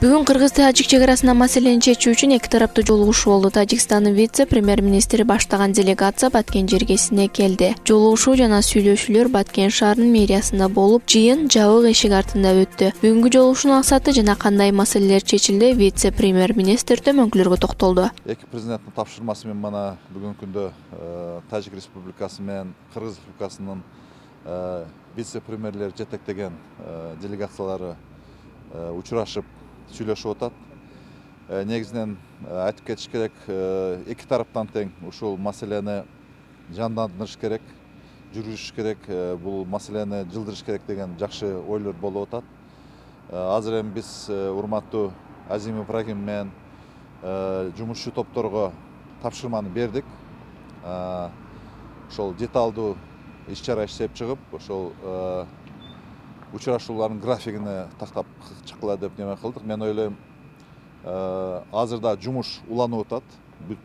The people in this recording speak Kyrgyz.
Бүгүн Кыргыз-Тажик чек арасында маселени чечүү үчүн эки тараптуу жолугушуу болду. Тажикстандын вице-премьер-министри баштаган делегация Баткен жергесине келди. Жолугушуу жана сүйлөшүүлөр Баткен шаарынын мэриясында болуп, жыйын жабык эшик артында өттү. Бүгүнкү жолугушуунун максаты жана кандай маселелер чечилди, вице-премьер-министр төмөнкүлөргө токтолду. Эки президенттин тапшырмасы менен мана бүгүнкү күндө Тажик Республикасы менен Кыргыз Республикасынын вице-премьерлери жетектеген делегациялары учурашып сүйлөшүп атат. Негизинен айтып кетиш керек, эки тараптан тең ушул маселени жандандырыш керек, жүргүзүш керек, бул маселени жылдырыш керек деген жакшы ойлор болуп атат. Азыр эми биз урматтуу Азим Ибрагим менен жумушчу топторго тапшырманы бердик. Ошол деталдуу иш-чара иштеп чыгып, ошол учурашуулардын графигине тактап чыккыла деп неме кылдык. Мен ойлойм, азырда жумуш уланып атат. Бүт